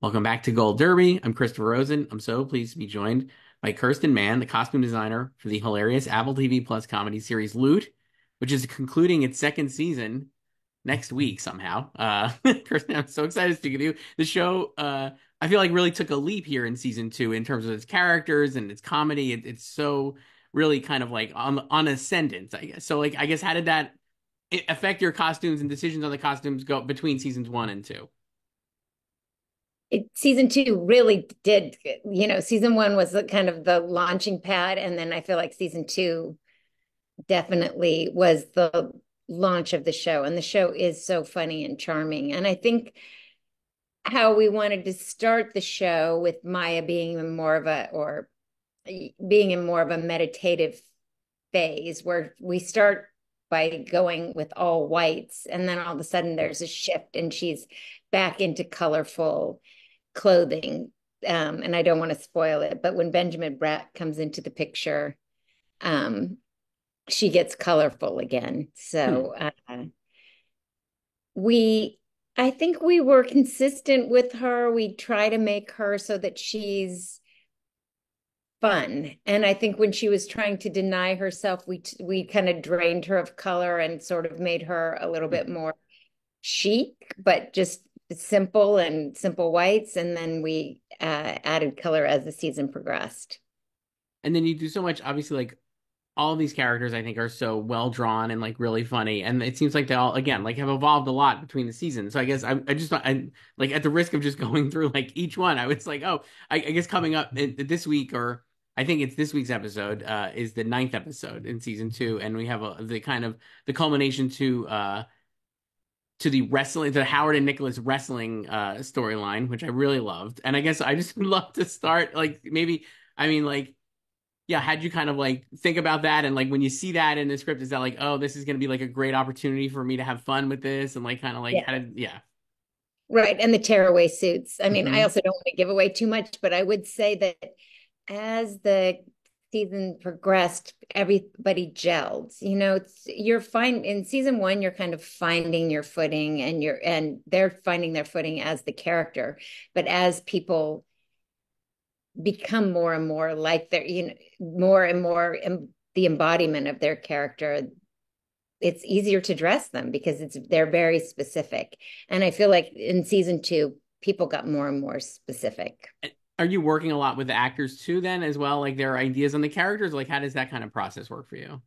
Welcome back to Gold Derby. I'm Christopher Rosen. I'm so pleased to be joined by Kirsten Mann, the costume designer for the hilarious Apple TV Plus comedy series Loot, which is concluding its second season next week somehow. Kirsten, I'm so excited to speak with you. The show, I feel like really took a leap here in season two in terms of its characters and its comedy. It's so really kind of like on ascendant, I guess. So like, I guess how did that affect your costumes and decisions on the costumes go between seasons one and two? Season two really did, season one was the kind of the launching pad, and then I feel like season two definitely was the launch of the show. And the show is so funny and charming. And I think how we wanted to start the show with Maya being in more of a or being in more of a meditative phase where we start by going with all whites, and then all of a sudden there's a shift and she's back into colorful clothing. And I don't want to spoil it, but when Benjamin Bratt comes into the picture, um, she gets colorful again. Hmm. So we, I think we were consistent with her. We try to make her so that she's fun. And I think when she was trying to deny herself, we kind of drained her of color and sort of made her a little bit more chic, but just simple and simple whites. And then we added color as the season progressed. And then you do so much, obviously, like all of these characters I think are so well drawn and like really funny. And it seems like they all again like have evolved a lot between the seasons. So I guess I just I like at the risk of just going through like each one, I was like, oh, I guess coming up this week or I think it's this week's episode is the ninth episode in season two, and we have the kind of the culmination to the wrestling, the Howard and Nicholas wrestling storyline, which I really loved. And I guess I just would love to start like maybe I mean like yeah, how'd you kind of like think about that? And like when you see that in the script, is that like, oh, this is going to be like a great opportunity for me to have fun with this? And like kind of like, Yeah. how did, yeah. Right. And the tearaway suits. I mean, I Hmm. also don't want to give away too much, but I would say that as the season progressed, everybody gelled. You're fine in season one, you're kind of finding your footing and they're finding their footing as the character. But as people become more and more like their, more and more the embodiment of their character, it's easier to dress them because they're very specific. And I feel like in season two, people got more and more specific. Are you working a lot with the actors too then as well? Like their ideas on the characters? Like how does that kind of process work for you?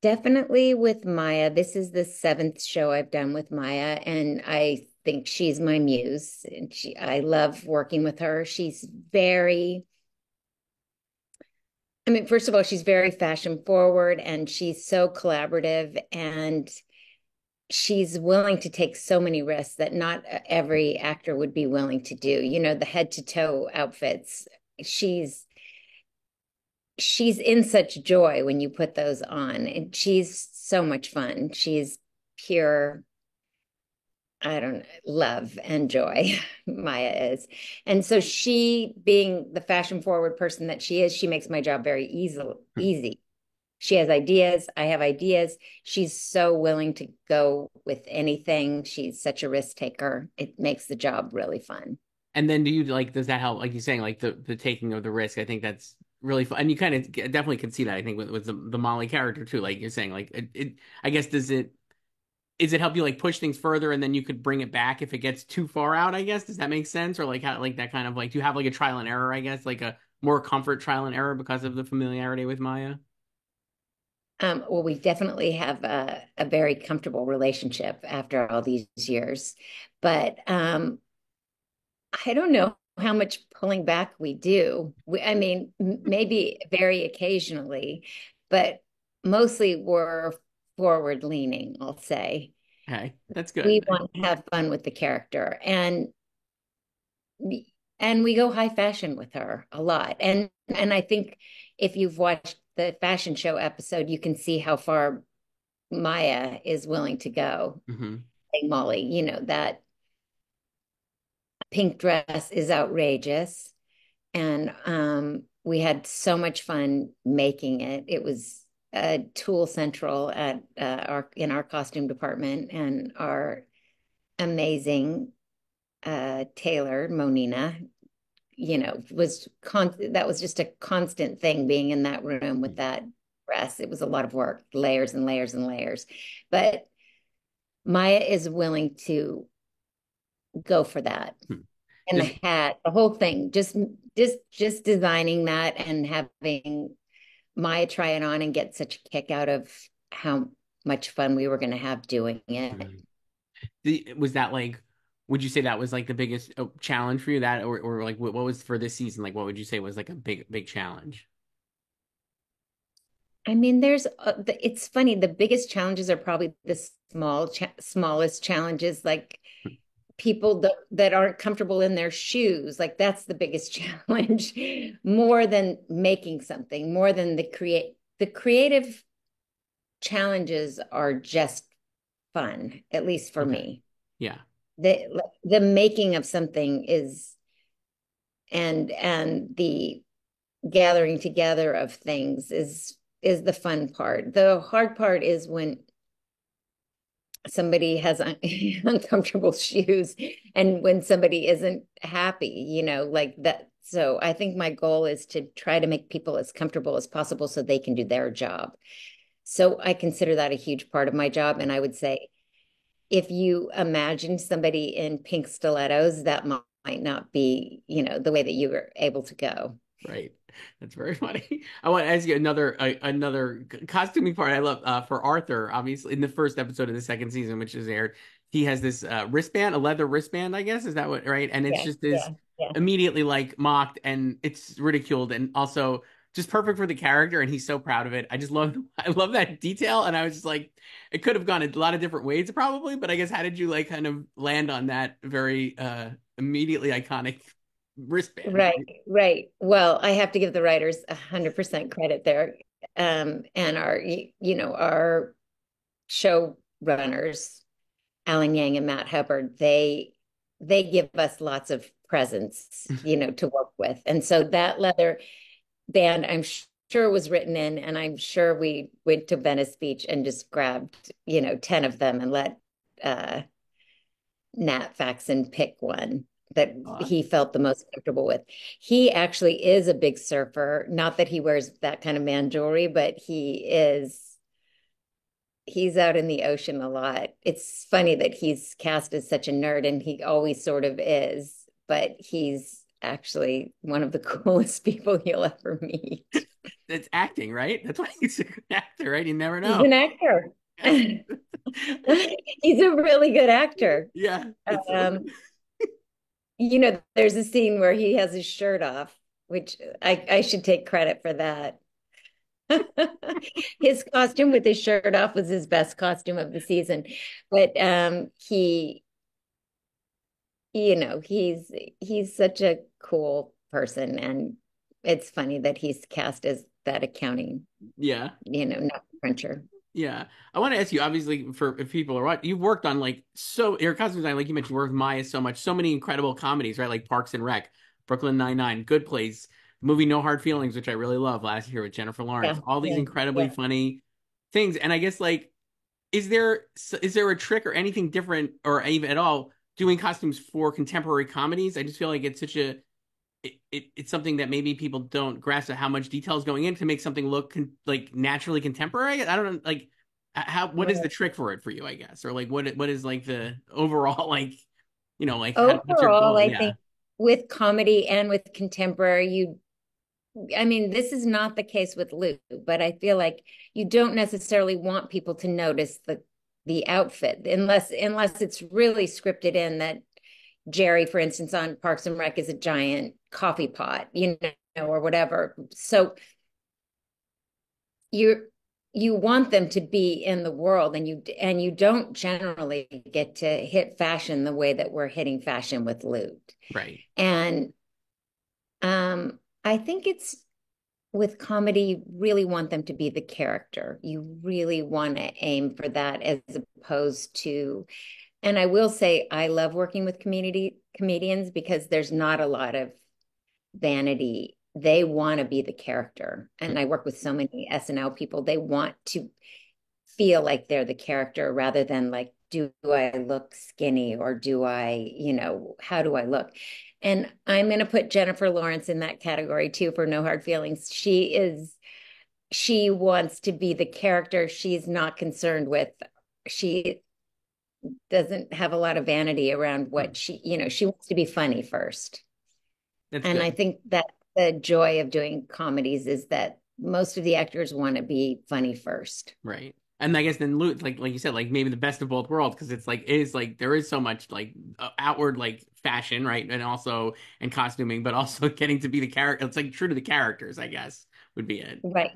Definitely with Maya. This is the seventh show I've done with Maya, and I think she's my muse. And I love working with her. She's very, I mean, first of all, she's very fashion forward and she's so collaborative, and she's willing to take so many risks that not every actor would be willing to do. The head to toe outfits. She's she's in such joy when you put those on, and she's so much fun. She's pure, I don't know, love and joy. Maya is. And so she, being the fashion forward person that she is, she makes my job very easy. She has ideas. I have ideas. She's so willing to go with anything. She's such a risk taker. It makes the job really fun. And then do you like, does that help? Like you're saying, like the taking of the risk, I think that's really fun. And you kind of definitely can see that, I think, with the Molly character too. Like you're saying, like I guess, is it help you like push things further and then you could bring it back if it gets too far out, I guess? Does that make sense? Or like how like that kind of like do you have like a trial and error, I guess, like a more comfort trial and error because of the familiarity with Maya? Well, we definitely have a very comfortable relationship after all these years, but I don't know how much pulling back we do. I mean, maybe very occasionally, but mostly we're forward leaning, I'll say. Okay, that's We good. want to have fun with the character, and we go high fashion with her a lot. And I think if you've watched the fashion show episode, you can see how far Maya is willing to go. Hmm. Hey, Molly, that pink dress is outrageous. And we had so much fun making it. It was a tool central at our in our costume department, and our amazing Taylor, Monina, that was just a constant thing being in that room with that dress. It was a lot of work, layers and layers and layers. But Maya is willing to go for that. And Does the hat, the whole thing, just designing that and having Maya try it on and get such a kick out of how much fun we were going to have doing it. was that like? Would you say that was like the biggest challenge for you? That or like what was for this season? Like what would you say was like a big challenge? I mean, it's funny. The biggest challenges are probably the smallest challenges, like people that aren't comfortable in their shoes. Like that's the biggest challenge, more than making something, more than the creative challenges are just fun, at least for Okay. me. Yeah. The making of something and the gathering together of things is the fun part. The hard part is when somebody has uncomfortable shoes and when somebody isn't happy, like that. So I think my goal is to try to make people as comfortable as possible so they can do their job. So I consider that a huge part of my job. And I would say if you imagine somebody in pink stilettos, that might not be, the way that you were able to go. Right. That's very funny. I want to ask you another costuming part I love for Arthur, obviously in the first episode of the second season, which is aired. He has this wristband, a leather wristband, I guess. Is that what, right? And it's Yeah, just is yeah, yeah. immediately like mocked and it's ridiculed and also just perfect for the character and he's so proud of it. I love that detail and I was just like it could have gone a lot of different ways probably, but I guess how did you like kind of land on that very immediately iconic wristband? Right, right. Well, I have to give the writers 100% credit there. And our show runners, Alan Yang and Matt Hubbard, they give us lots of presents, to work with. And so that leather band, I'm sure was written in, and I'm sure we went to Venice Beach and just grabbed, 10 of them and let uh Nat Faxon pick one that Uh, he felt the most comfortable with. He actually is a big surfer. Not that he wears that kind of man jewelry, but he's out in the ocean a lot. It's funny that he's cast as such a nerd and he always sort of is, but he's actually one of the coolest people you'll ever meet. it's acting, right? That's why he's a good actor, right? You never He's know. an actor. Yes. He's a really good actor. Yeah. It's so Um, there's a scene where he has his shirt off, which I should take credit for that. His costume with his shirt off was his best costume of the season. But he's such a cool person, and it's funny that he's cast as that accounting, yeah. not cruncher. Yeah. I want to ask you, obviously, for if people are what you've worked on like so your costume design, like you mentioned, you worked with Maya so much, so many incredible comedies, right? Like Parks and Rec, Brooklyn Nine-Nine, Good Place, the movie No Hard Feelings, which I really love last year with Jennifer Lawrence, Yeah, all these yeah, incredibly yeah. funny things. And I guess like is there a trick or anything different or even at all doing costumes for contemporary comedies? I just feel like it's such a it's something that maybe people don't grasp at how much detail is going in to make something look like naturally contemporary. I don't know, like how what is the Right. trick for it for you, I guess, or like what is like the overall like like what's your Overall, goal? I Yeah, think with comedy and with contemporary, I mean, this is not the case with Luke, but I feel like you don't necessarily want people to notice the outfit unless it's really scripted in that Jerry, for instance, on Parks and Rec is a giant coffee pot, or whatever. So you you want them to be in the world, and you don't generally get to hit fashion the way that we're hitting fashion with Luke. right. And I think it's with comedy, you really want them to be the character. You really want to aim for that as opposed to, and I will say, I love working with community comedians because there's not a lot of vanity. They want to be the character. And I work with so many SNL people. They want to feel like they're the character rather than like, do I look skinny or do I, how do I look? And I'm going to put Jennifer Lawrence in that category too for No Hard Feelings. She wants to be the character. She's not concerned with, she doesn't have a lot of vanity around Hmm. what she wants to be funny first. That's And I good. think that the joy of doing comedies is that most of the actors want to be funny first. Right. And I guess then like you said, like maybe the best of both worlds because it's like it is like there is so much like outward like fashion, right? And also and costuming, but also getting to be the character. It's like true to the characters, I guess, would be it. Right.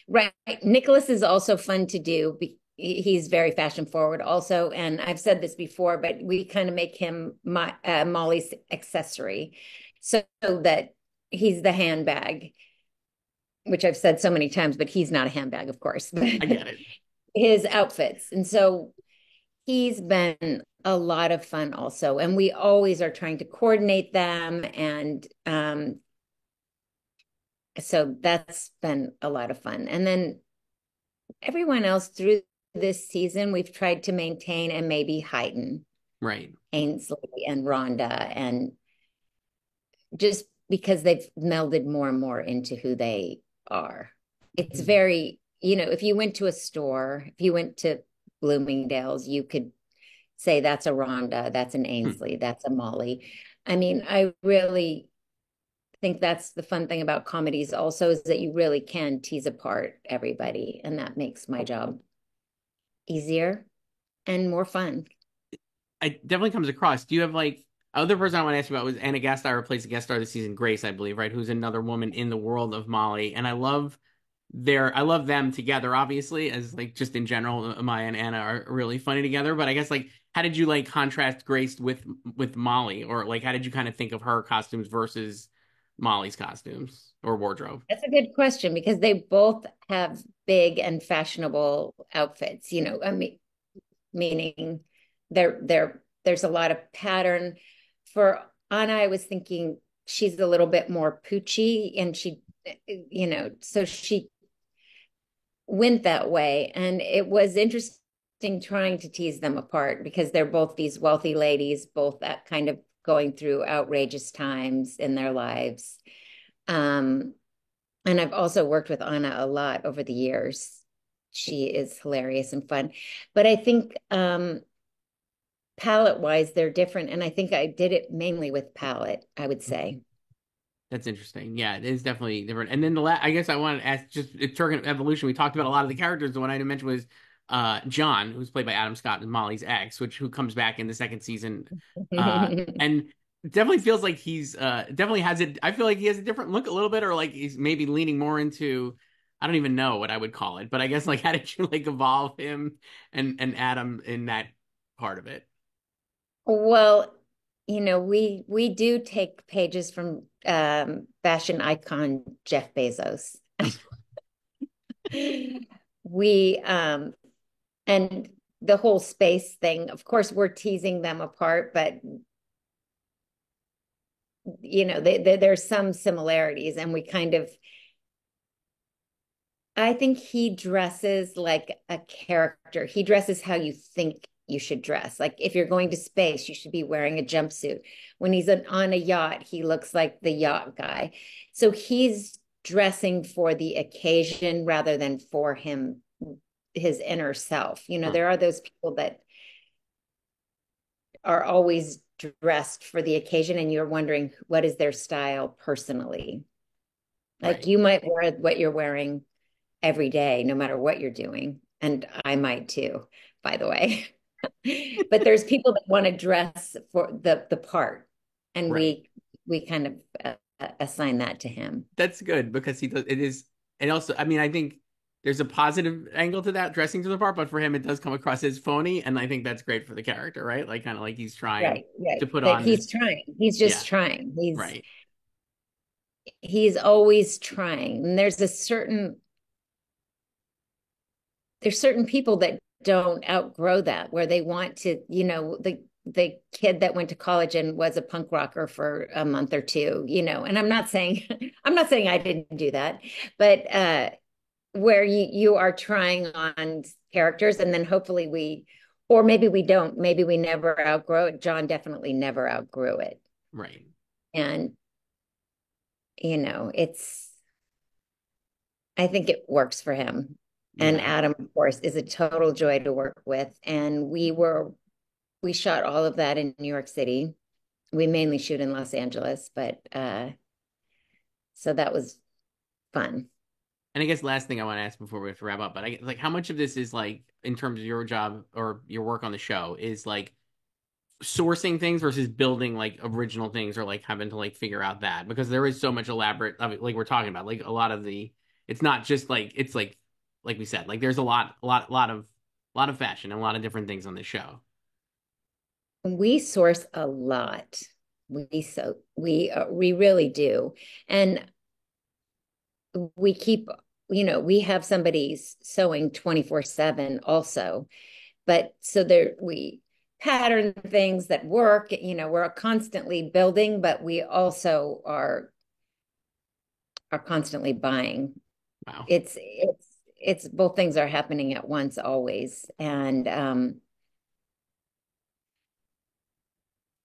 Right. Nicholas is also fun to do. He's very fashion forward also. And I've said this before, but we kind of make him Molly's accessory so that he's the handbag, which I've said so many times, but he's not a handbag, of course, but I get it. his outfits. And so he's been a lot of fun also. And we always are trying to coordinate them. And so that's been a lot of fun. And then everyone else through this season, we've tried to maintain and maybe heighten Right. Ainsley and Rhonda, and just because they've melded more and more into who they are. It's very, if you went to a store, if you went to Bloomingdale's, you could say that's a Rhonda, that's an Hmm. Ainsley, that's a Molly. I mean, I really think that's the fun thing about comedies also is that you really can tease apart everybody, and that makes my job easier and more fun. It definitely comes across. Do you have like other person I want to ask you about was Anna Gasteyer replaced the guest star this season, Grace, I believe, right? Who's another woman in the world of Molly, and I love them together, obviously, as like just in general, Maya and Anna are really funny together. But I guess like how did you like contrast Grace with Molly, or like how did you kind of think of her costumes versus Molly's costumes or wardrobe? That's a good question because they both have big and fashionable outfits, I mean, meaning there's a lot of pattern. For Anna, I was thinking she's a little bit more poochy and so she went that way. And it was interesting trying to tease them apart because they're both these wealthy ladies, both that kind of going through outrageous times in their lives. Um, and I've also worked with Anna a lot over the years. She is hilarious and fun. But I think palette wise, they're different. And I think I did it mainly with palette, I would say. That's interesting. Yeah, it is definitely different. And then I guess I wanted to ask just Turkic Evolution. We talked about a lot of the characters. The one I didn't mention was John, who's played by Adam Scott and Molly's ex, who comes back in the second season. And definitely feels like he's definitely has it. I feel like he has a different look a little bit, or like he's maybe leaning more into I don't even know what I would call it, but I guess like how did you like evolve him and Adam in that part of it? Well, we do take pages from fashion icon Jeff Bezos. We and the whole space thing, of course, we're teasing them apart, but there's some similarities, and we kind of I think he dresses like a character. He dresses how you think you should dress. Like if you're going to space, you should be wearing a jumpsuit. When he's on a yacht, he looks like the yacht guy. So he's dressing for the occasion rather than for his inner self. Huh, There are those people that are always dressed for the occasion, and you're wondering what is their style personally. Like right. you might wear what you're wearing every day, no matter what you're doing. And I might too, by the way. But there's people that want to dress for the part, and Right. we kind of assign that to him. That's good because he does it is and also I mean I think there's a positive angle to that dressing to the part, but for him it does come across as phony, and I think that's great for the character, right? Like kind of like he's trying Right, right. to put That on this he's trying. He's yeah, just trying. right. He's always trying. And there's certain people that don't outgrow that where they want to, the kid that went to college and was a punk rocker for a month or two, and I'm not saying I'm not saying I didn't do that, but where you are trying on characters, and then hopefully or maybe we don't, maybe we never outgrow it. John definitely never outgrew it. Right. And it's, I think it works for him. And Yeah. Adam, of course, is a total joy to work with. And we shot all of that in New York City. We mainly shoot in Los Angeles, but so that was fun. And I guess last thing I want to ask before we have to wrap up, but like how much of this is like in terms of your job or your work on the show is like sourcing things versus building like original things or like having to like figure out that because there is so much elaborate I mean, like we're talking about like a lot of the it's not just like it's like we said like there's a lot of fashion and a lot of different things on this show. We source a lot. We really do. And we keep, we have somebody sewing 24/7 also. But so there we pattern things that work, we're constantly building, but we also are constantly buying. Wow. It's both things are happening at once always. And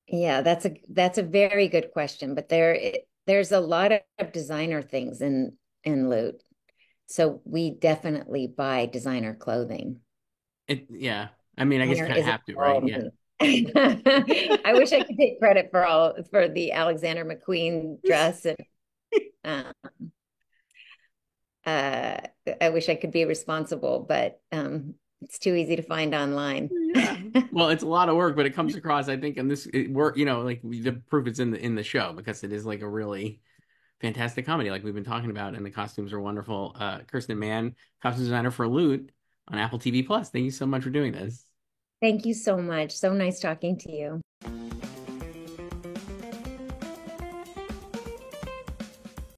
yeah, that's a very good question, but there's a lot of designer things in Loot. So we definitely buy designer clothing. Yeah. I mean, I guess you Designer kind of isn't have to, right? all Yeah. me. I wish I could take credit for the Alexander McQueen dress, and uh, uh, I wish I could be responsible, but it's too easy to find online. Yeah. Well, it's a lot of work, but it comes across, I think, in this work, like the proof is in the show because it is like a really fantastic comedy, like we've been talking about, and the costumes are wonderful. Kirsten Mann, costume designer for Loot on Apple TV Plus. Thank you so much for doing this. Thank you so much. So nice talking to you.